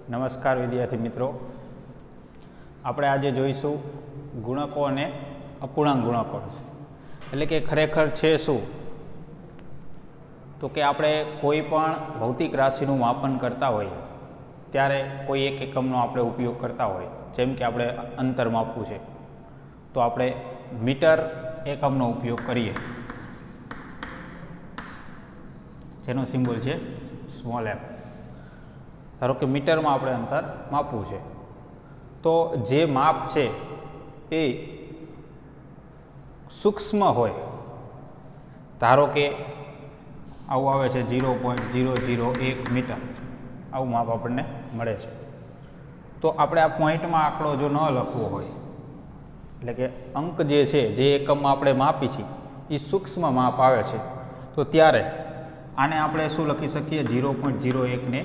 નમસ્કાર વિદ્યાર્થી મિત્રો, આપણે આજે જોઈશું ગુણકો અને અપૂર્ણાંક ગુણકો વિશે. એટલે કે ખરેખર છે શું? તો કે આપણે કોઈ પણ ભૌતિક રાશિનું માપન કરતા હોઈએ ત્યારે કોઈ એક એકમનો આપણે ઉપયોગ કરતા હોઈએ. જેમ કે આપણે અંતર માપવું છે તો આપણે મીટર એકમનો ઉપયોગ કરીએ, જેનો સિમ્બોલ છે સ્મોલ એમ. ધારો કે મીટરમાં આપણે અંતર માપવું છે તો જે માપ છે એ સૂક્ષ્મ હોય, ધારો કે આવું આવે છે 0.001 મીટર, આવું માપ આપણને મળે છે. તો આપણે આ પોઈન્ટમાં આંકડો જો ન લખવો હોય, એટલે કે અંક જે છે જે એકમમાં આપણે માપી છીએ એ સૂક્ષ્મ માપ આવે છે, તો ત્યારે આને આપણે શું લખી શકીએ? 0.01 ને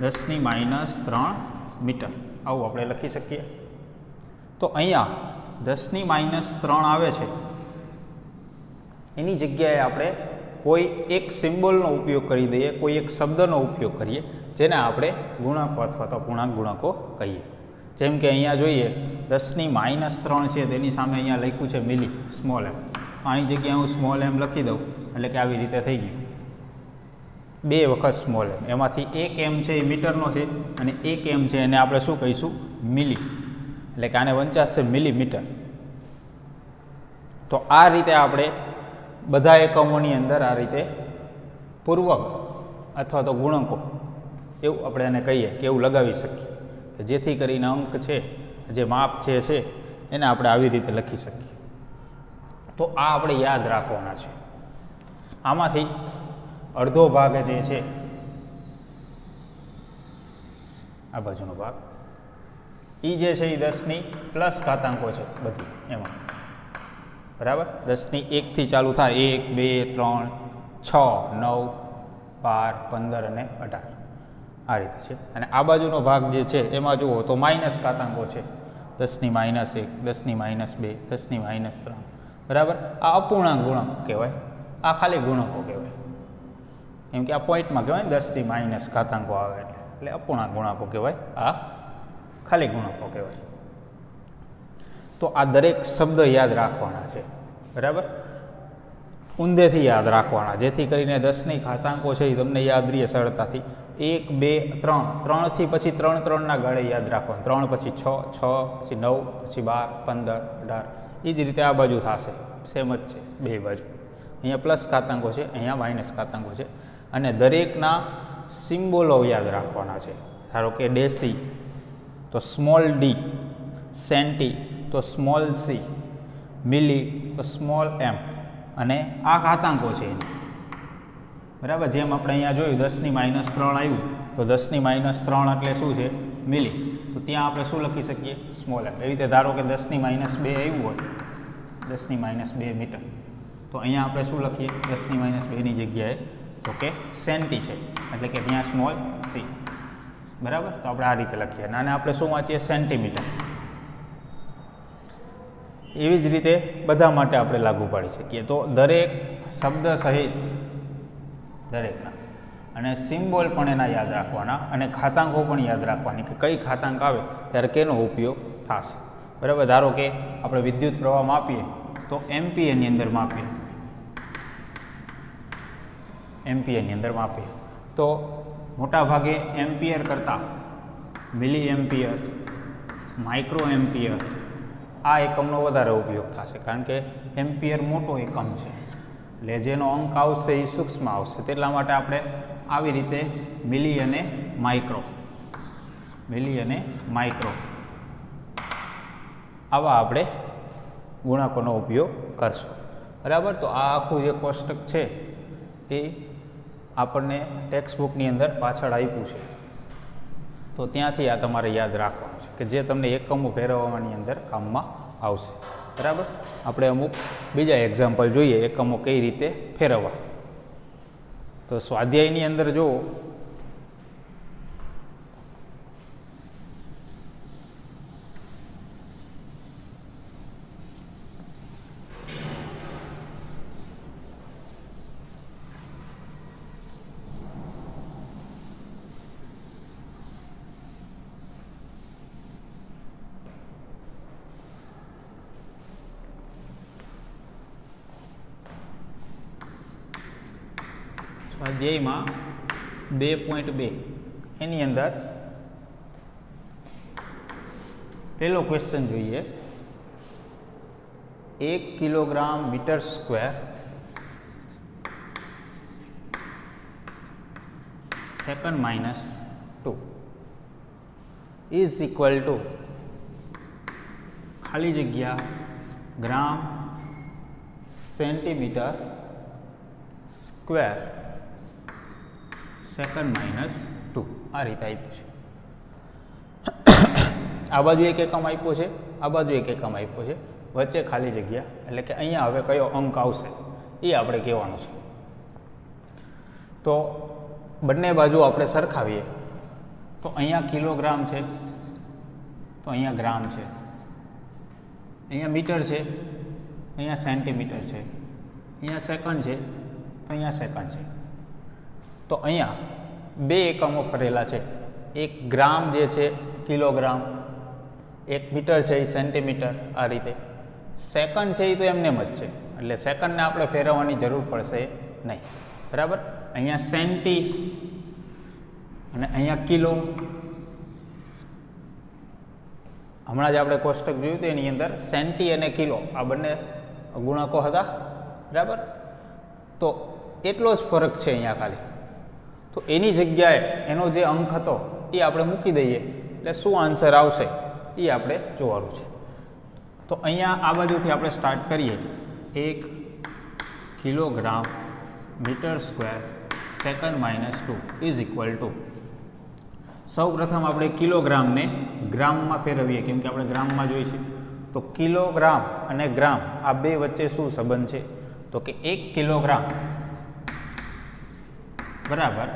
10⁻³ મીટર, આવું આપણે લખી શકીએ. તો અહીંયા 10⁻³ આવે છે, એની જગ્યાએ આપણે કોઈ એક સિમ્બોલનો ઉપયોગ કરી દઈએ, કોઈ એક શબ્દનો ઉપયોગ કરીએ, જેને આપણે ગુણકો અથવા તો પૂર્ણાંક ગુણકો કહીએ. જેમ કે અહીંયા જોઈએ 10⁻³ છે, તેની સામે અહીંયા લખ્યું છે મિલી, સ્મોલ એમ. આની જગ્યાએ હું સ્મોલ એમ લખી દઉં એટલે કે આવી રીતે થઈ ગયું, 2 વખત સ્મોલ એમ. એમાંથી એક એમ છે એ મીટરનો છે અને એક એમ છે એને આપણે શું કહીશું? મિલી, એટલે કે આને વંચાશે મિલીમીટર. તો આ રીતે આપણે બધા એકમોની અંદર આ રીતે પૂર્વક અથવા તો ગુણકો એવું આપણે એને કહીએ કે એવું લગાવી શકીએ કે જેથી કરીને અંક છે, જે માપ છે એને આપણે આવી રીતે લખી શકીએ. તો આ આપણે યાદ રાખવાના છે. આમાંથી અડધો ભાગ જે છે, આ બાજુનો ભાગ, એ જે છે એ 10ની પ્લસ ઘાતાંકો છે બધી એમાં, બરાબર. 10ની 1 થી ચાલુ થાય, 1, 2, 3, 6, 9, 12, 15 અને 18, આ રીતે છે. અને આ બાજુનો ભાગ જે છે એમાં જુઓ તો માઇનસ ઘાતાંકો છે, 10⁻1, 10⁻2, 10⁻3, બરાબર. આ અપૂર્ણાંક ગુણકો કહેવાય, આ ખાલી ગુણકો કહેવાય. એમ કે આ પોઈન્ટમાં કહેવાય ને 10થી - ઘાતાંકો આવે એટલે અપૂર્ણાંક ગુણકો કહેવાય, આ ખાલી ગુણકો કહેવાય. તો આ દરેક શબ્દ યાદ રાખવાના છે, બરાબર. ઊંધેથી યાદ રાખવાના, જેથી કરીને 10ની ઘાતાંકો છે એ તમને યાદ રહીએ સરળતાથી. 1, 2, 3, 3થી પછી 3 3ના ગાળે યાદ રાખવાના, 3 પછી 6, 6 પછી 9 પછી 12, 15, 18, એ જ રીતે આ બાજુ થશે, સેમ જ છે બે બાજુ. અહીંયા પ્લસ ઘાતાંકો છે, અહીંયા માઇનસ ઘાતાંકો છે. અને દરેકના સિમ્બોલો યાદ રાખવાના છે. ધારો કે ડેસી તો સ્મોલ ડી, સેન્ટી તો સ્મોલ સી, મિલી તો સ્મોલ એમ, અને આ ઘાતાંકો છે એની, બરાબર. જેમ આપણે અહીંયા જોયું 10⁻³ આવ્યું તો 10⁻³ એટલે શું છે? મિલી. તો ત્યાં આપણે શું લખી શકીએ? સ્મોલ એમ. એવી રીતે ધારો કે 10⁻2 આવ્યું હોય, 10⁻2 મીટર, તો અહીંયા આપણે શું લખીએ? 10⁻2ની જગ્યાએ તો કે સેન્ટી છે, એટલે કે ત્યાં સ્મોલ સી, બરાબર. તો આપણે આ રીતે લખીએ, અને આપણે શું વાંચીએ? સેન્ટીમીટર. એવી જ રીતે બધા માટે આપણે લાગુ પાડી શકીએ. તો દરેક શબ્દ સહિત દરેકના અને સિમ્બોલ પણ એના યાદ રાખવાના, અને ઘાતાંકો પણ યાદ રાખવાની કે કઈ ઘાતાંક આવે ત્યારે કેનો ઉપયોગ થશે, બરાબર. ધારો કે આપણે વિદ્યુત પ્રવાહ માપીએ તો એમ્પિયરની અંદર માપીએ, એમ્પિયરની અંદર માપીએ તો મોટા ભાગે એમ્પિયર કરતાં મિલી એમ્પિયર, માઇક્રો એમ્પિયર આ એકમનો વધારે ઉપયોગ થશે, કારણ કે એમ્પિયર મોટો એકમ છે, એટલે જેનો અંક આવશે એ સૂક્ષ્મ આવશે. તેટલા માટે આપણે આવી રીતે મિલી અને માઇક્રો આવા આપણે ગુણકોનો ઉપયોગ કરશું, બરાબર. તો આ આખું જે કોષ્ટક છે એ આપણને ટેક્સ્ટ બુકની અંદર પાછળ આપ્યું છે, તો ત્યાંથી આ તમારે યાદ રાખવાનું છે કે જે તમને એકમો ફેરવવાની અંદર કામમાં આવશે, બરાબર. આપણે અમુક બીજા એક્ઝામ્પલ જોઈએ એકમો કઈ રીતે ફેરવવા. તો સ્વાધ્યાયની અંદર જુઓ સ્વાધ્યાયમાં 2.2 એની અંદર પહેલો ક્વેશ્ચન જોઈએ. 1 kilogram metre square second minus 2 is equal to ખાલી જગ્યા gram centimetre square second minus 2 આ રીતે આપ્યું છે. આ બાજુ એક એકમ આપ્યો છે, આ બાજુ એક એકમ આપ્યો છે, વચ્ચે ખાલી જગ્યા, એટલે કે અહીંયા હવે કયો અંક આવશે એ આપણે કહેવાનું છે. તો બંને બાજુ આપણે સરખાવીએ તો અહીંયા કિલોગ્રામ છે તો અહીંયા ગ્રામ છે, અહીંયા મીટર છે, અહીંયા સેન્ટીમીટર છે, અહીંયા સેકન્ડ છે તો અહીંયા સેકન્ડ છે. તો અહીંયા બે એકમો ફરેલા છે, એક ગ્રામ જે છે કિલોગ્રામ, એક મીટર છે એ સેન્ટીમીટર, આ રીતે. સેકન્ડ છે એ તો એમને જ છે, એટલે સેકન્ડને આપણે ફેરવવાની જરૂર પડશે નહીં. બરાબર. અહીંયા સેન્ટી અને અહીંયા કિલો. હમણાં જ આપણે કોષ્ટક જોયું હતું એની અંદર સેન્ટી અને કિલો આ બંને ગુણકો હતા. બરાબર. તો એટલો જ ફરક છે અહીંયા ખાલી. તો એની જગ્યાએ એનો જે અંક હતો એ આપણે મૂકી દઈએ એટલે શું આન્સર આવશે એ આપણે જોવાનું છે. તો અહીંયા આ બાજુથી આપણે સ્ટાર્ટ કરીએ. 1 kilogram metre square second minus 2 is equal to, સૌ પ્રથમ આપણે કિલોગ્રામને ગ્રામમાં ફેરવીએ, કેમ કે આપણે ગ્રામમાં જોઈએ છે. તો કિલોગ્રામ અને ગ્રામ આ બે વચ્ચે શું સંબંધ છે? તો કે 1 કિલોગ્રામ બરાબર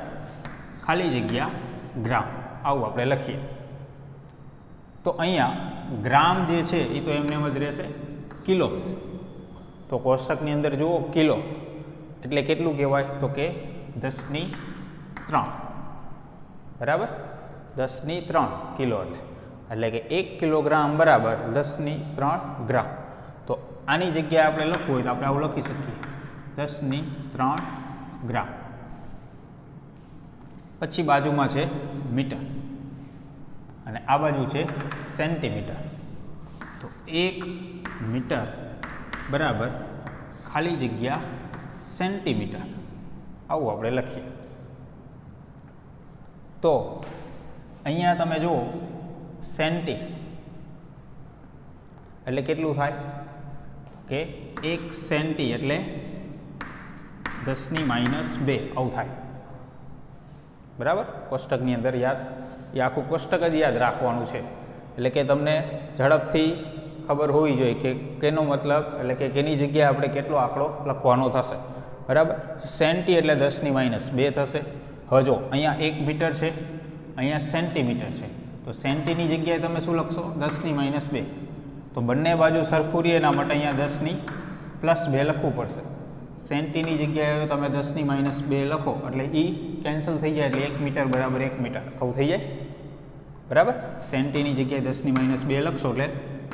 ખાલી જગ્યા ગ્રામ, આવું આપણે લખીએ. તો અહીંયા ગ્રામ જે છે એ તો એમને એમ જ રહેશે કિલો. તો કોષ્ટકની અંદર જુઓ કિલો એટલે કેટલું કહેવાય? તો કે 10⁻3. બરાબર. 10⁻3 કિલો એટલે કે 1 કિલોગ્રામ બરાબર 10⁻3 ગ્રામ. તો આની જગ્યાએ આપણે લખવું હોય તો આપણે આવું લખી શકીએ 10⁻3 ગ્રામ. પછી બાજુમાં છે મીટર અને આ બાજુ છે સેન્ટીમીટર. તો 1 મીટર બરાબર ખાલી જગ્યા સેન્ટીમીટર, આવું આપણે લખીએ. તો અહીંયા તમે જુઓ સેન્ટી એટલે કેટલું થાય? કે 1 સેન્ટી એટલે 10⁻2 આવું થાય. બરાબર. કોષ્ટકની અંદર યાદ, એ આખું કોષ્ટક જ યાદ રાખવાનું છે, એટલે કે તમને ઝડપથી ખબર હોવી જોઈએ કે કેનો મતલબ, એટલે કે કેની જગ્યાએ આપણે કેટલો આંકડો લખવાનો થશે. બરાબર. સેન્ટી એટલે 10⁻2 થશે. હવે જો અહીંયા 1 મીટર છે, અહીંયા સેન્ટીમીટર છે, તો સેન્ટીની જગ્યાએ તમે શું લખશો? 10⁻2. તો બંને બાજુ સરખું રહે એના માટે અહીંયા 10⁻2 લખવું પડશે. સેન્ટીની જગ્યાએ તમે 10⁻2 લખો એટલે એ કેન્સલ થઈ જાય, એટલે 1 મીટર બરાબર 1 મીટર આવું થઈ જાય. બરાબર. સેન્ટીની જગ્યાએ 10⁻2 લખશો એટલે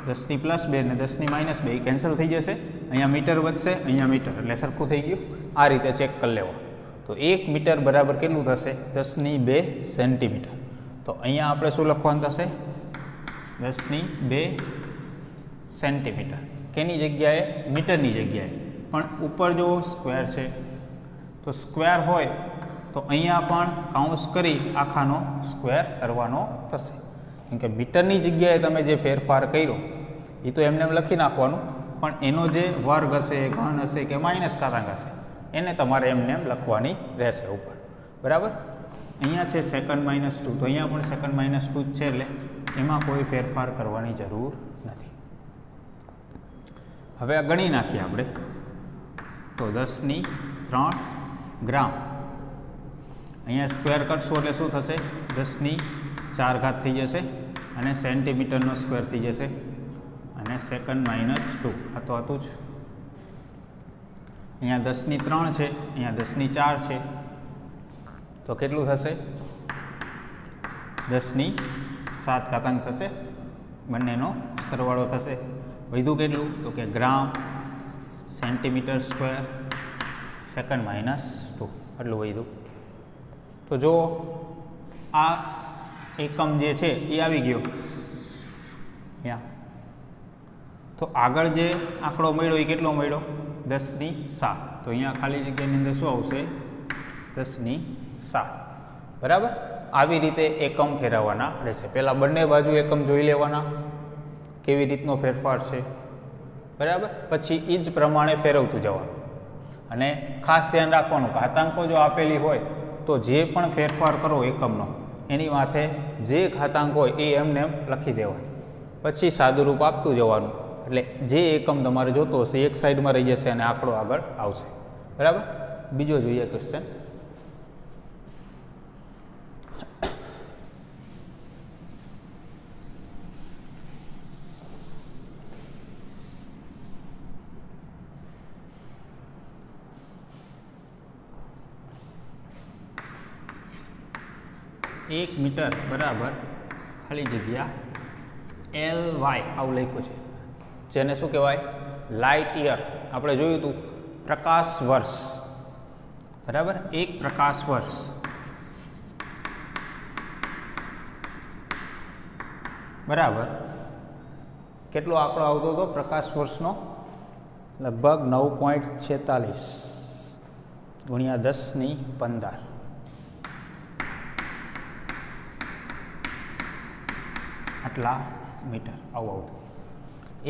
10⁻2 ને 10⁻2 એ કેન્સલ થઈ જશે. અહીંયા મીટર વધશે, અહીંયા મીટર, એટલે સરખું થઈ ગયું. આ રીતે ચેક કરી લેવો. તો 1 મીટર બરાબર કેટલું થશે? 10⁻2 સેન્ટીમીટર. તો અહીંયા આપણે શું લખવાનું થશે? 10⁻2 સેન્ટીમીટર. કેની જગ્યાએ? મીટરની જગ્યાએ. પણ ઉપર જો સ્ક્વેર છે તો સ્ક્વેર હોય તો અહીંયા પણ કાઉન્સ કરી આખાનો સ્ક્વેર કરવાનો થશે, કેમ કે મીટરની જગ્યાએ તમે જે ફેરફાર કર્યો એ તો એમને એમ લખી નાખવાનું, પણ એનો જે વર્ગ હશે, ઘન હશે કે માઇનસ ઘાતાંક હશે એને તમારે એમને એમ લખવાની રહેશે ઉપર. બરાબર. અહીંયા છે સેકન્ડ માઇનસ 2, તો અહીંયા પણ સેકન્ડ માઇનસ 2 જ છે, એટલે એમાં કોઈ ફેરફાર કરવાની જરૂર નથી. હવે આ ગણી નાખીએ આપણે. તો 10⁻3 ગ્રામ, અહીંયા સ્ક્વેર કરશો એટલે શું થશે? 10⁻4 થઈ જશે અને સેન્ટીમીટરનો સ્ક્વેર થઈ જશે અને સેકન્ડ માઇનસ 2 આ તો હતું જ. અહીંયા 10⁻3 છે, અહીંયા 10⁻4 છે, તો કેટલું થશે? 10⁻7 ઘાતાંક થશે. બંનેનો સરવાળો થશે. વધ્યું કેટલું? તો કે ગ્રામ સેન્ટીમીટર સ્ક્વેર સેકન્ડ માઇનસ 2 આટલું વધ્યું. તો જો આ એકમ જે છે એ આવી ગયો અહીંયા, તો આગળ જે આંકડો મળ્યો એ કેટલો મળ્યો 10⁻7. તો અહીંયા ખાલી જગ્યાની અંદર શું આવશે 10⁻7. બરાબર. આવી રીતે એકમ ફેરવવાના રહેશે. પહેલાં બંને બાજુ એકમ જોઈ લેવાના કેવી રીતનો ફેરફાર છે. બરાબર. પછી એ જ પ્રમાણે ફેરવતું જવાનું. અને ખાસ ધ્યાન રાખવાનું, ઘાતાંકો જો આપેલી હોય તો જે પણ ફેરફાર કરો એકમનો એની માથે જે ઘાતાંક હોય એ એમને એમ લખી દેવાય, પછી સાદુરૂપ આપતું જવાનું. એટલે જે એકમ તમારે જોતો હશે એક સાઈડમાં રહી જશે અને આંકડો આગળ આવશે. બરાબર. બીજો જોઈએ ક્વેશ્ચન. એક મીટર બરાબર ખાલી જગ્યા LY આવું લખ્યું છે, જેને શું કહેવાય લાઇટ યર. આપણે જોયું હતું પ્રકાશ વર્ષ. બરાબર. એક પ્રકાશ વર્ષ બરાબર કેટલો આંકડો આવતો હતો પ્રકાશ વર્ષનો? લગભગ 9.46 ગુણ્યા 10⁻15 આટલા મીટર આવું આવતું.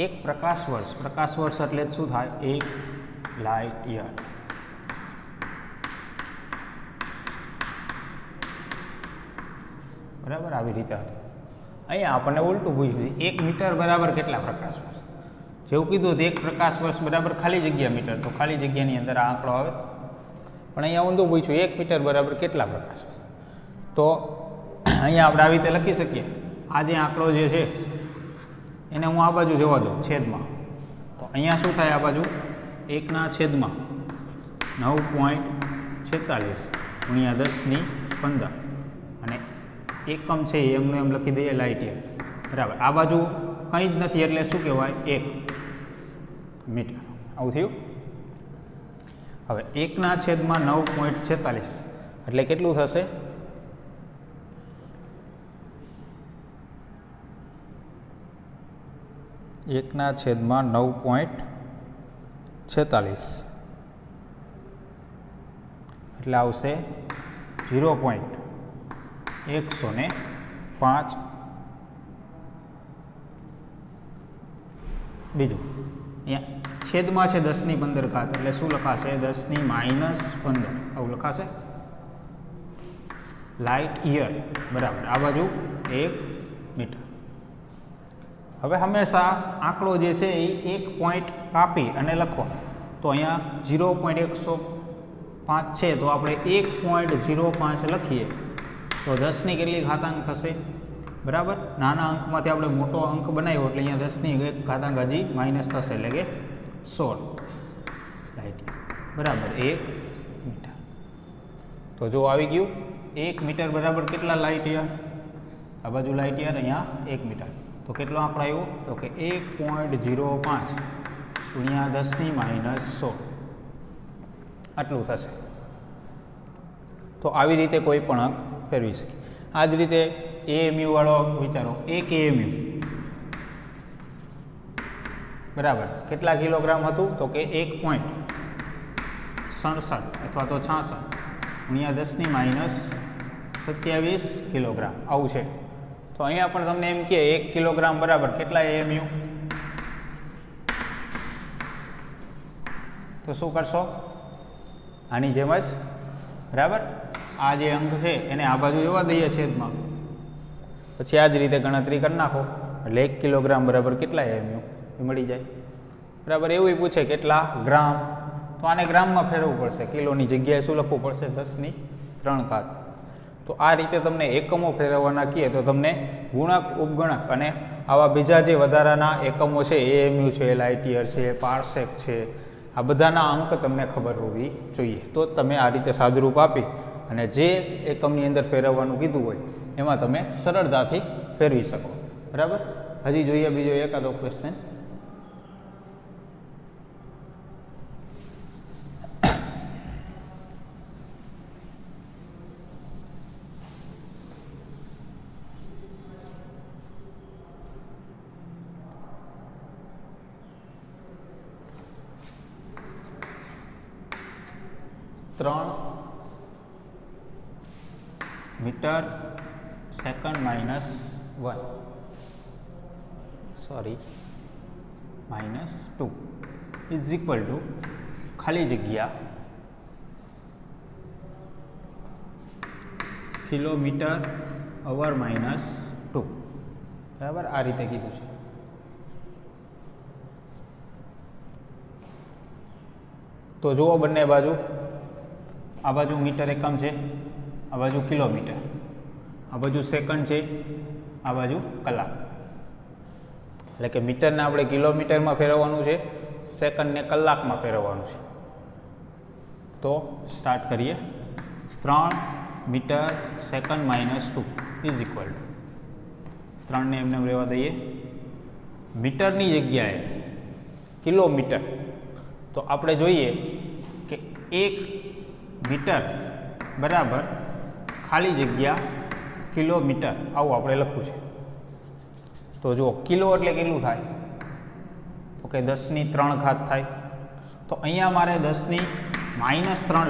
એક પ્રકાશ વર્ષ એટલે શું થાય? એક લાઇટ યર. બરાબર. આવી રીતે હતું. અહીંયા આપણને ઉલટું પૂછ્યું, 1 મીટર બરાબર કેટલા પ્રકાશ વર્ષ? જેવું કીધું તો એક પ્રકાશ વર્ષ બરાબર ખાલી જગ્યા મીટર, તો ખાલી જગ્યાની અંદર આ આંકડો આવે. પણ અહીંયા ઊંધું પૂછ્યું 1 મીટર બરાબર કેટલા પ્રકાશ વર્ષ? તો અહીંયા આપણે આવી રીતે લખી શકીએ. આ જે આંકડો જે છે એને હું આ બાજુ જવા દઉં છેદમાં, તો અહીંયા શું થાય? આ બાજુ 1/9.46 ગુણ્યા 10⁻15 અને એકમ છે એમનું એમ લખી દઈએ લાઇટ યર. બરાબર. આ બાજુ કંઈ જ નથી એટલે શું કહેવાય? 1 મીટર. આવું થયું. હવે 1/9.46 એટલે કેટલું થશે? 1/9.46 એટલે આવશે 0.105. બીજું અહીંયા છેદમાં છે 10⁻15 એટલે શું લખાશે? 10⁻−15 આવું લખાશે. લાઇટ યર બરાબર. આ બાજુ 1 મીટર. હવે હંમેશા આંકડો જે છે એ 1 પોઈન્ટ કાપી અને લખવાનો. તો અહીંયા 0.105 છે તો આપણે 1.05 લખીએ તો 10ની કેટલી ઘાતાંક થશે? બરાબર. નાના અંકમાંથી આપણે મોટો અંક બનાવ્યો એટલે અહીંયા 10ની એક ઘાતાંક હજી માઇનસ થશે એટલે કે 16 લાઇટ બરાબર 1 મીટર. તો જો આવી ગયું 1 મીટર બરાબર કેટલા લાઇટ યર? આ બાજુ લાઇટ યર, અહીંયા 1 મીટર. તો કેટલો આંકડો આવ્યો? તો કે 1.05 ગુણ્યા 10⁻16 આટલું થશે. તો આવી રીતે કોઈ પણ અંક ફેરવી શકીએ. આ જ રીતે AMU વાળો વિચારો. 1 AMU બરાબર કેટલા કિલોગ્રામ હતું? તો કે 1.67 અથવા તો 66 ગુણ્યા 10⁻27 કિલોગ્રામ આવું છે. તો અહીંયા પણ તમને એમ કે 1 કિલોગ્રામ બરાબર કેટલા AMU? તો શું કરશો? આની જેમ જ. બરાબર. આ જે અંક છે એને આ બાજુ જવા દઈએ છેદમાં, પછી આ જ રીતે ગણતરી કરી નાખો એટલે 1 કિલોગ્રામ બરાબર કેટલા AMU એ મળી જાય. બરાબર. એવું પૂછે કેટલા ગ્રામ, તો આને ગ્રામમાં ફેરવવું પડશે. કિલોની જગ્યાએ શું લખવું પડશે? 10⁻3. તો આ રીતે તમને એકમો ફેરવવાના કહીએ તો તમને ગુણક, ઉપગણક અને આવા બીજા જે વધારાના એકમો છે AMU છે, લાઇટ યર છે, પાર્સેક છે, આ બધાના અંક તમને ખબર હોવી જોઈએ. તો તમે આ રીતે સાદુરૂપ આપી અને જે એકમની અંદર ફેરવવાનું કીધું હોય એમાં તમે સરળતાથી ફેરવી શકો. બરાબર. હજી જોઈએ બીજો એકાદો question. 3 metre second -1 sorry -2 is equal to ખાલી જગ્યા કિલોમીટર અવર -2 બરાબર આ રીતે કીધું છે. તો જુઓ બંને બાજુ, આ બાજુ મીટર એકમ છે, આ બાજુ કિલોમીટર, આ બાજુ સેકન્ડ છે, આ બાજુ કલાક. એટલે કે મીટરને આપણે કિલોમીટરમાં ફેરવવાનું છે, સેકન્ડને કલાકમાં ફેરવવાનું છે. તો સ્ટાર્ટ કરીએ. 3 metre second -2 is equal to 3ને એમને રહેવા દઈએ. મીટરની જગ્યાએ કિલોમીટર, તો આપણે જોઈએ કે 1 મીટર બરાબર ખાલી જગ્યા કિલોમીટર, આવું આપણે લખવું છે. તો જુઓ કિલો એટલે કેટલું થાય, તો કે 10³ થાય. તો અહીંયા મારે 10³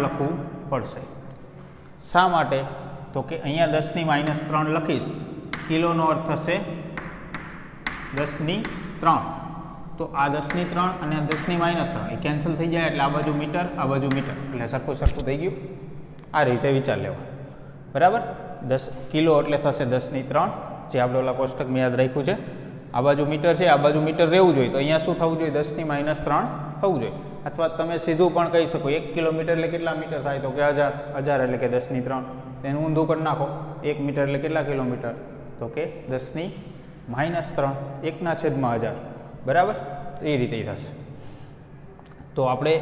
લખવું પડશે. શા માટે, તો કે અહીંયા 10³ લખીશ, કિલોનો અર્થ થશે 10³ તો આ 10³ અને 10³ એ કેન્સલ થઈ જાય એટલે આ બાજુ મીટર, આ બાજુ મીટર, એટલે સરખું થઈ ગયું. આ રીતે વિચાર લેવા, બરાબર. 10 કિલો એટલે થશે 10³ જે આપણે ઓલા કોષ્ટકમાં યાદ રાખ્યું છે. આ બાજુ મીટર છે, આ બાજુ મીટર રહેવું જોઈએ, તો અહીંયા શું થવું જોઈએ, 10³ થવું જોઈએ. અથવા તમે સીધું પણ કહી શકો 1 કિલોમીટર એટલે કેટલા મીટર થાય, તો કે 1000 એટલે કે 10³ એનું ઊંધું કરી નાખો. 1 મીટર એટલે કેટલા કિલોમીટર, તો કે 10³ 1/1000 બરાબર. તો એ રીતે થશે. તો આપણે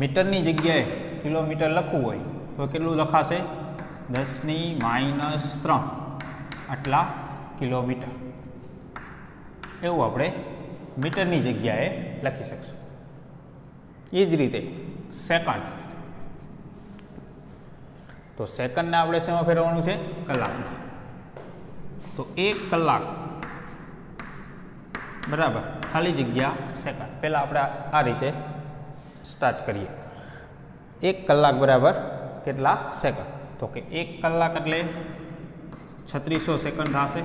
મીટરની જગ્યાએ કિલોમીટર લખવું હોય તો કેટલું લખાશે, 10³ આટલા કિલોમીટર, એવું આપણે મીટરની જગ્યાએ લખી શકશું. એ જ રીતે સેકન્ડ, તો સેકન્ડને આપણે શેમાં ફેરવવાનું છે, કલાકમાં. તો 1 કલાક બરાબર ખાલી જગ્યા સેકન્ડ. પહેલાં આપણે આ રીતે સ્ટાર્ટ કરીએ. 1 કલાક બરાબર કેટલા સેકન્ડ, તો કે 1 કલાક એટલે 3600 સેકન્ડ થશે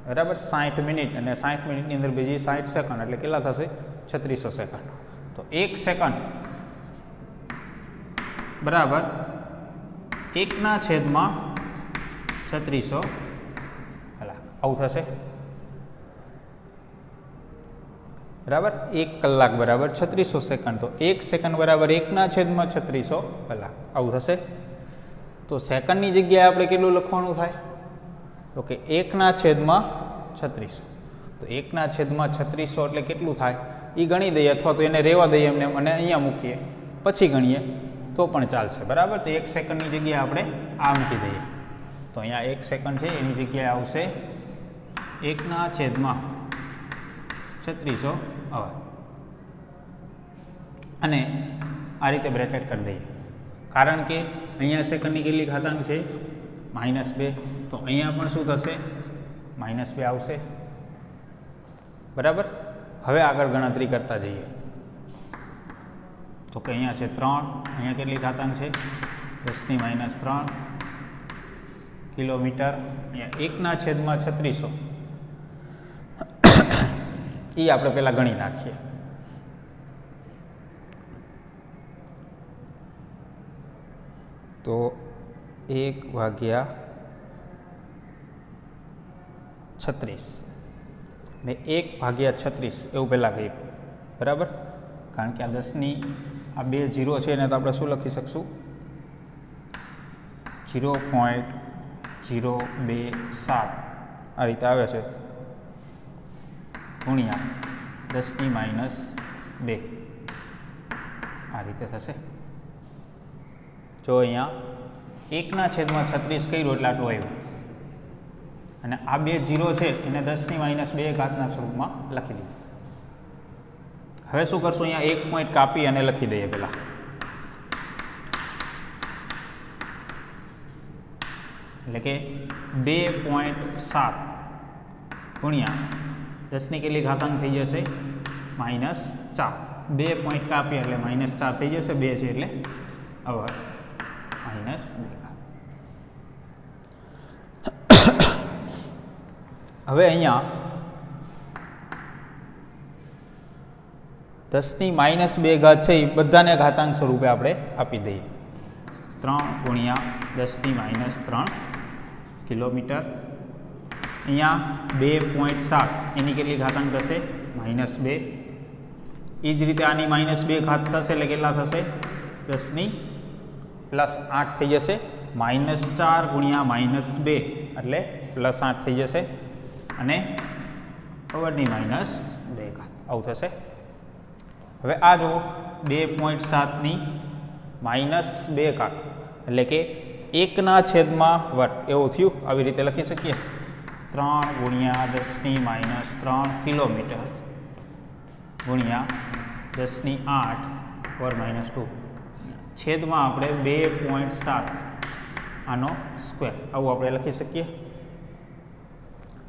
બરાબર. 60 મિનિટ અને 60 મિનિટની અંદર બીજી 60 સેકન્ડ એટલે કેટલા થશે, 3600 સેકન્ડ. તો 1 સેકન્ડ બરાબર 1/3600 કલાક, આવું થશે બરાબર. 1 કલાક બરાબર 3600 સેકન્ડ, તો 1 સેકન્ડ બરાબર 1/3600 કલાક, આવું થશે. તો સેકન્ડની જગ્યાએ આપણે કેટલું લખવાનું થાય, તો કે 1/3600. તો 1/3600 એટલે કેટલું થાય એ ગણી દઈએ, અથવા તો એને રહેવા દઈએ એમને અને અહીંયા મૂકીએ પછી ગણીએ તો પણ ચાલશે બરાબર. તો 1 સેકન્ડની જગ્યાએ આપણે આ મૂકી દઈએ. તો અહીંયા 1 સેકન્ડ છે એની જગ્યાએ આવશે 1/3600 અવર, અને આ રીતે બ્રેકેટ કરી દઈએ. કારણ કે અહીંયા સેકન્ડની કેટલી ઘાતાંક છે, -2. તો અહીંયા પણ શું થશે, -2 આવશે બરાબર. હવે આગળ ગણતરી કરતા જઈએ. તો કે અહીંયા છે 3, અહીંયા કેટલી ઘાતાંક છે, 10³ કિલોમીટર, અહીંયા 1/3600 એ આપણે પહેલાં ગણી નાખીએ. તો 1/36 ને 1/36 એવું પહેલાં કહ્યું બરાબર. કારણ કે આ 10ની આ 2 0 છે એને તો આપણે શું લખી શકશું, 0.027 આ રીતે આવે છે, ગુણ્યા 10⁻2 આ રીતે થશે. જો અહીંયા 1/36 કર્યું એટલે આટલું આવ્યું, અને આ 2 0 છે એને 10⁻2 ઘાતના સ્વરૂપમાં લખી દીધું. હવે શું કરશું, અહીંયા 1 પોઈન્ટ કાપી અને લખી દઈએ પહેલાં. એટલે કે 2.7 ગુણ્યા 10ની કેટલી ઘાતાંક થઈ જશે, -4. 2 પોઈન્ટ કાપીએ એટલે -4 થઈ જશે, 2 છે એટલે અવર માઇનસ 2 ઘાત. હવે અહીંયા 10⁻² ઘાત છે એ બધાને ઘાતાંક સ્વરૂપે આપણે આપી દઈએ. 3 × 10⁻³ કિલોમીટર. અહીંયા 2.7 એની કેટલી ઘાતાંક થશે? -2. એ જ રીતે આની -2 ઘાત થશે એટલે કેટલા થશે? 10⁻+8 થઈ જશે. -4 × -2 એટલે +8 થઈ જશે અને પાવરની -2 ઘાત આવું થશે. હવે આ જો 2.7ની -2 ઘાત એટલે કે 1/વર્ગ એવું થયું. આવી રીતે લખી શકીએ. 3 × 10⁻³ કિલોમીટર ગુણ્યા 10⁸ પર -2 છેદમાં આપણે 2.7 આનો સ્ક્વેર આવું આપણે લખી શકીએ.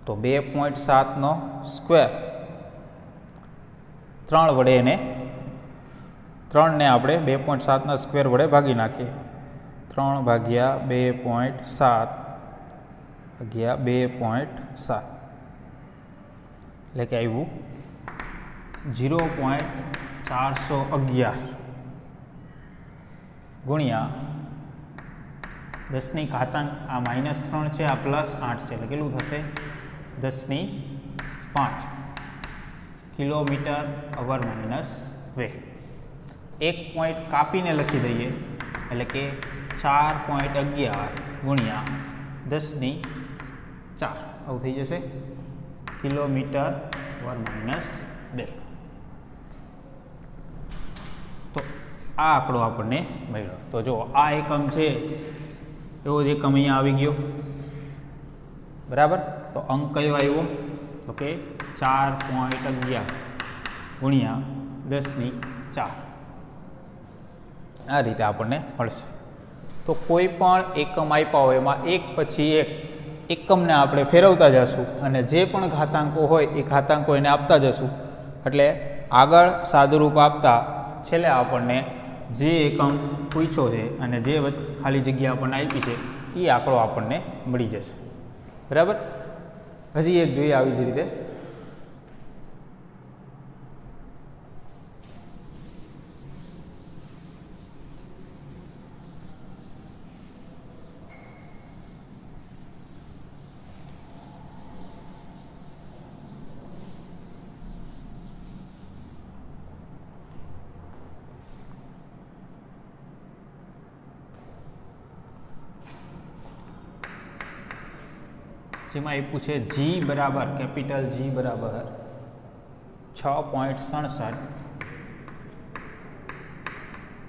તો 2.7નો સ્ક્વેર 3 વડે એને 3ને આપણે 2.7ના સ્ક્વેર વડે ભાગી નાખીએ. 3 ભાગ્યા 2.7 ભાગ્યા 2.7 એટલે કે આવ્યું 0.411 ગુણ્યા 10ની ઘાતાંક આ -3 છે આ +8 છે એટલે કેટલું થશે? 10⁵ કિલોમીટર અવર -2. 1 પોઈન્ટ કાપીને લખી દઈએ એટલે કે 4.11 ગુણ્યા 10⁴ આવું થઈ જશે કિલોમીટર અવર -2. તો આ આંકડો આપણને મળ્યો. તો જો આ એકમ છે એવો જ એકમ અહીંયા આવી ગયો બરાબર. તો અંક કયો આવ્યો? તો કે 4.11 ગુણ્યા 10⁴. આ રીતે આપણને મળશે. તો કોઈ પણ એકમ આપ્યા હોય એમાં એક પછી એક એકમને આપણે ફેરવતા જશું અને જે પણ ઘાતાંકો હોય એ ઘાતાંકો એને આપતા જશું એટલે આગળ સાદુરૂપ આપતા છેલ્લે આપણને જે એકમ પૂછ્યો છે અને જે ખાલી જગ્યા આપણને આપી છે એ આંકડો આપણને મળી જશે બરાબર. હજી એક જોઈએ આવી જ રીતે. જેમાં આપ્યું છે G બરાબર કેપિટલ G બરાબર 6.67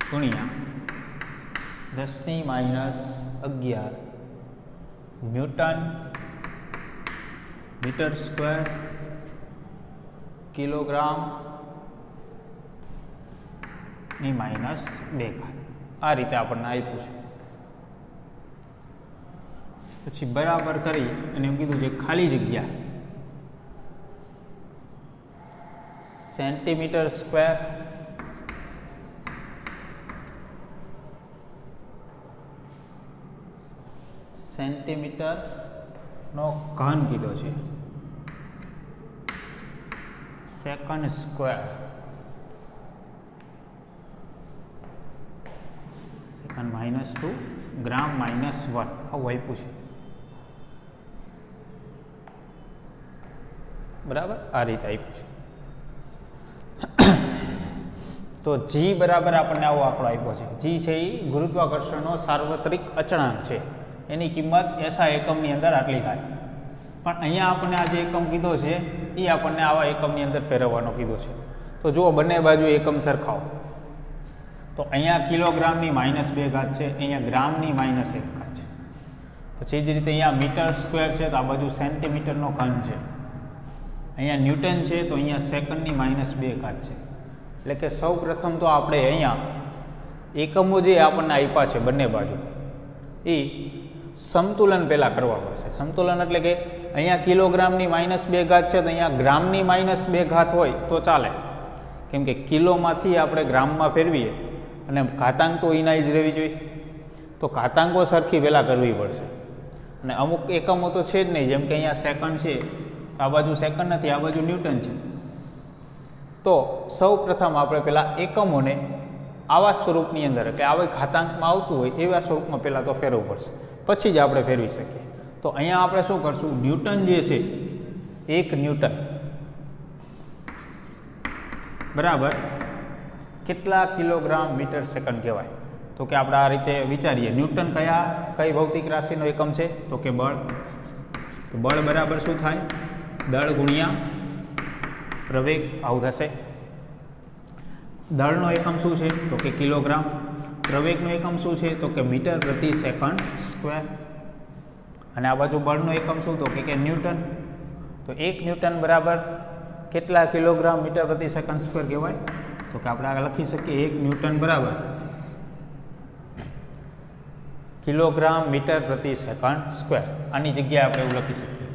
ગુણ્યા 10⁻11 ન્યૂટન મીટર સ્ક્વેર કિલોગ્રામ ની -2 ઘાત. આ રીતે આપણને આપ્યું છે. પછી બરાબર કરી અને એમ કીધું છે ખાલી જગ્યા સેન્ટીમીટર સ્ક્વેર સેન્ટીમીટરનો ઘન કીધો છે સેકન્ડ સ્ક્વેર સેકન્ડ -2 ગ્રામ -1 આવું આપ્યું છે બરાબર. આ રીતે આપ્યું છે. તો G બરાબર આપણને આવો આંકડો આપ્યો છે. G છે એ ગુરુત્વાકર્ષણનો સાર્વત્રિક અચળાંક છે. એની કિંમત SI એકમની અંદર આટલી થાય. પણ અહીંયા આપણને આ જે એકમ કીધો છે એ આપણને આવા એકમની અંદર ફેરવવાનો કીધો છે. તો જુઓ બંને બાજુ એકમ સરખાવો. તો અહીંયા કિલોગ્રામની -2 ઘાત છે, અહીંયા ગ્રામની -1 ઘાત છે. પછી જ રીતે અહીંયા મીટર સ્ક્વેર છે તો આ બાજુ સેન્ટીમીટરનો ઘન છે. અહીંયા ન્યૂટન છે તો અહીંયા સેકન્ડની -2 ઘાત છે. એટલે કે સૌ પ્રથમ તો આપણે અહીંયા એકમો જે આપણને આપ્યા છે બંને બાજુ એ સમતુલન પહેલાં કરવા પડશે. સમતુલન એટલે કે અહીંયા કિલોગ્રામની -2 ઘાત છે તો અહીંયા ગ્રામની -2 ઘાત હોય તો ચાલે, કેમ કે કિલોમાંથી આપણે ગ્રામમાં ફેરવીએ અને ઘાતાંક તો એના જ રહેવી જોઈએ. તો ઘાતાંકો સરખી પહેલાં કરવી પડશે. અને અમુક એકમો તો છે જ નહીં, જેમ કે અહીંયા સેકન્ડ છે, આ બાજુ સેકન્ડ નથી, આ બાજુ ન્યૂટન છે. તો સૌ પ્રથમ આપણે પહેલાં એકમોને આવા સ્વરૂપની અંદર, એટલે આવા ઘાતાંકમાં આવતું હોય એવા સ્વરૂપમાં પહેલાં તો ફેરવવું પડશે, પછી જ આપણે ફેરવી શકીએ. તો અહીંયા આપણે શું કરશું, ન્યૂટન જે છે, 1 ન્યૂટન બરાબર કેટલા કિલોગ્રામ મીટર સેકન્ડ કહેવાય. તો કે આપણે આ રીતે વિચારીએ, ન્યૂટન કઈ ભૌતિક રાશિનો એકમ છે, તો કે બળ. તો બળ બરાબર શું થાય, દળ ગુણ્યા પ્રવેગ, આવું થશે. દળનો એકમ શું છે, તો કે કિલોગ્રામ. પ્રવેગનો એકમ શું છે, તો કે મીટર પ્રતિ સેકન્ડ સ્ક્વેર. અને આ બાજુ બળનો એકમ શું, તો કે ન્યૂટન. તો 1 ન્યૂટન બરાબર કેટલા કિલોગ્રામ મીટર પ્રતિ સેકન્ડ સ્ક્વેર કહેવાય. તો કે આપણે આ લખી શકીએ 1 ન્યૂટન બરાબર કિલોગ્રામ મીટર પ્રતિ સેકન્ડ સ્ક્વેર. આની જગ્યાએ આપણે એવું લખી શકીએ.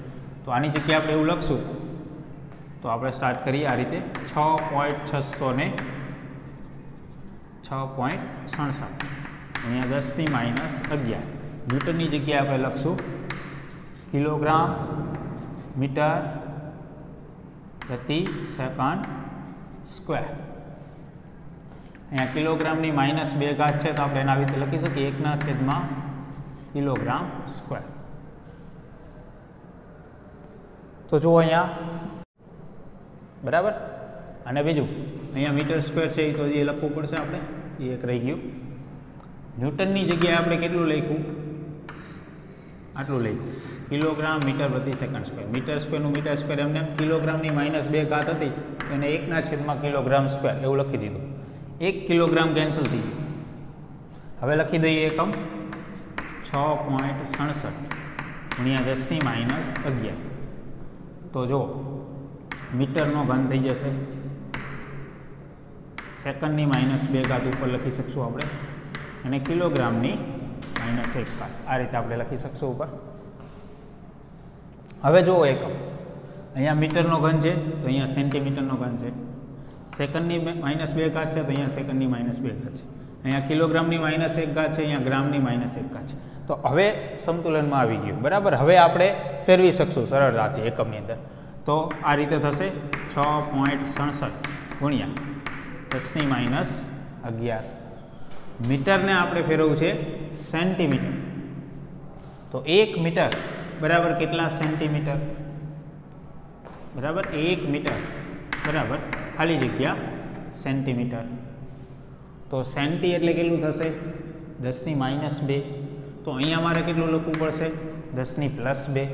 તો આની જગ્યાએ આપણે એવું લખશું, તો આપણે સ્ટાર્ટ કરીએ આ રીતે 6.667 અહીંયા 10⁻11 ન્યૂટનની જગ્યાએ આપણે લખશું કિલોગ્રામ મીટર પ્રતિ સેકન્ડ સ્ક્વેર. અહીંયા કિલોગ્રામની -2 ઘાત છે, તો આપણે એના રીતે લખી શકીએ 1/, કિલોગ્રામ સ્ક્વેર. તો જુઓ અહીંયા બરાબર. અને બીજું અહીંયા મીટર સ્ક્વેર છે, એ તો જે લખવું પડશે આપણે, એ એક રહી ગયું. ન્યૂટનની જગ્યાએ આપણે કેટલું લખ્યું, આટલું લખ્યું કિલોગ્રામ મીટર પ્રતિ સેકન્ડ સ્ક્વેર. મીટર સ્ક્વેરનું મીટર સ્ક્વેર એમને કિલોગ્રામની -2 ઘાત હતી, તો એને 1/, કિલોગ્રામ સ્ક્વેર એવું લખી દીધું. 1 કિલોગ્રામ કેન્સલ થઈ ગયું. હવે લખી દઈએ એકમ 6.67 ગુણ્યા 10⁻11. તો જો મીટરનો ઘન થઈ જશે, સેકન્ડની -2 ઘાત ઉપર લખી શકશું આપણે, અને કિલોગ્રામની -1 ઘાત આ રીતે આપણે લખી શકશું ઉપર. હવે જુઓ એકમ, અહીંયા મીટરનો ઘન છે, તો અહીંયા સેન્ટીમીટરનો ઘન છે. સેકન્ડની -2 ઘાત છે, તો અહીંયા સેકન્ડની -2 ઘાત છે. અહીંયા કિલોગ્રામની -1 ઘાત છે, અહીંયા ગ્રામની -1 ઘાત છે. તો હવે સંતુલનમાં આવી ગયું બરાબર. હવે આપણે ફેરવી શકશું સરળતાથી એકમની અંદર. તો આ રીતે થશે 6.67 ગુણ્યા 10⁻11. મીટરને આપણે ફેરવવું છે સેન્ટીમીટર. તો 1 મીટર બરાબર કેટલા સેન્ટીમીટર, બરાબર 1 મીટર બરાબર ખાલી જગ્યા સેન્ટીમીટર. તો સેન્ટી એટલે કેટલું થશે 10⁻2. તો અહીંયા મારે કેટલું લખવું પડશે 10+2,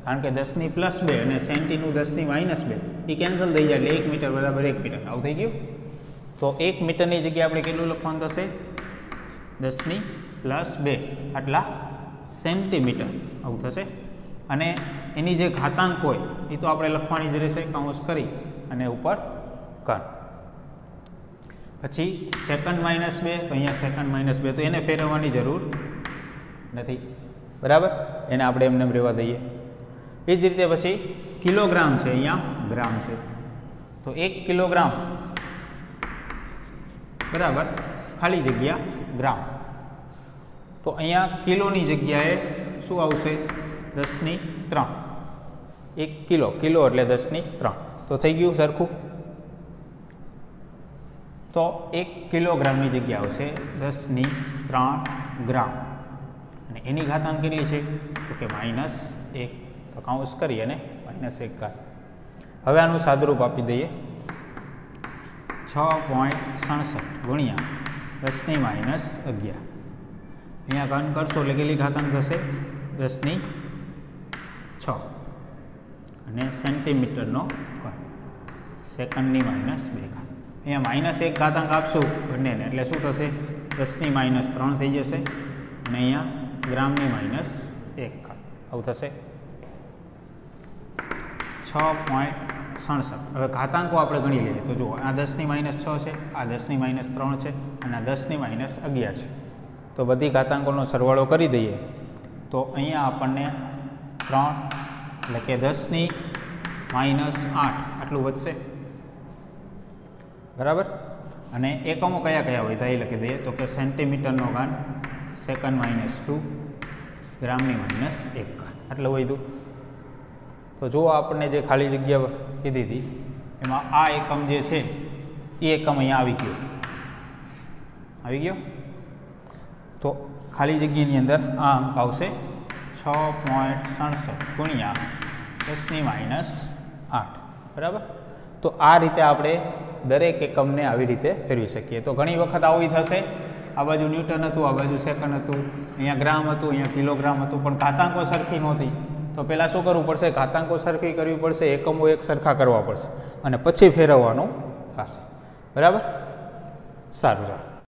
કારણ કે 10+2 અને સેન્ટીનું 10⁻2 એ કેન્સલ થઈ જાય, એટલે 1 મીટર બરાબર 1 મીટર આવું થઈ ગયું. તો 1 મીટરની જગ્યાએ આપણે કેટલું લખવાનું થશે 10+2 આટલા સેન્ટીમીટર આવું થશે. અને એની જે ઘાતાંક હોય એ તો આપણે લખવાની જ રહેશે, કૌંસ કરી અને ઉપર કર. પછી સેકન્ડ -2, તો અહીંયા સેકન્ડ -2, તો એને ફેરવવાની જરૂર નથી બરાબર, એને આપણે એમને રહેવા દઈએ. એ જ રીતે પછી કિલોગ્રામ છે, અહીંયા ગ્રામ છે. તો 1 કિલોગ્રામ બરાબર ખાલી જગ્યા ગ્રામ. તો અહીંયા કિલોની જગ્યાએ શું આવશે 10⁻3. 1 કિલો, કિલો એટલે 10⁻3, તો થઈ ગયું સરખું. તો 1 કિલોગ્રામની જગ્યા આવશે 10⁻3 ગ્રામ. અને એની ઘાતાંક કેટલી છે, તો કે -1, તો કૌંસ કરી અને -1 ઘાત. હવે આનું સાદુરૂપ આપી દઈએ 6.67 ગુણ્યા 10⁻11. અહીંયા ઘન કરશો એટલે કેટલી ઘાતાંક થશે 10⁻6 અને સેન્ટીમીટરનો ઘન, સેકન્ડની -2 ઘાત. અહીંયા -1 ઘાતાંક આપશું બંનેને એટલે શું થશે 10⁻3 થઈ જશે, અને અહીંયા ગ્રામની -1 ઘાત આવું થશે 6.67. હવે ઘાતાંકો આપણે ગણી લઈએ. તો જુઓ આ 10⁻6 છે, આ 10⁻3 છે, અને આ 10⁻11 છે. તો બધી ઘાતાંકોનો સરવાળો કરી દઈએ તો અહીંયા આપણને 3 એટલે કે 10⁻8 આટલું વધશે બરાબર. અને એકમો કયા કયા હોય તો એ લખી દઈએ તો કે સેન્ટીમીટરનો ઘન સેકન્ડ -2 ગ્રામની -1 આટલું હોય. તો જો આપણને જે ખાલી જગ્યા કીધી હતી એમાં આ એકમ જે છે એ એકમ અહીંયા આવી ગયો. તો ખાલી જગ્યાની અંદર આ અંક આવશે 6.67 ગુણ્યા 10⁻8. બરાબર. તો આ રીતે આપણે દરેક એકમને આવી રીતે ફેરવી શકીએ. તો ઘણી વખત આવી થશે, આ બાજુ ન્યૂટન હતું, આ બાજુ સેકન્ડ હતું, અહીંયા ગ્રામ હતું, અહીંયા કિલોગ્રામ હતું, પણ ઘાતાંકો સરખી નહોતી. તો પહેલાં શું કરવું પડશે? ઘાતાંકો સરખી કરવી પડશે, એકમો એક સરખા કરવા પડશે અને પછી ફેરવવાનું થશે. બરાબર. સારું.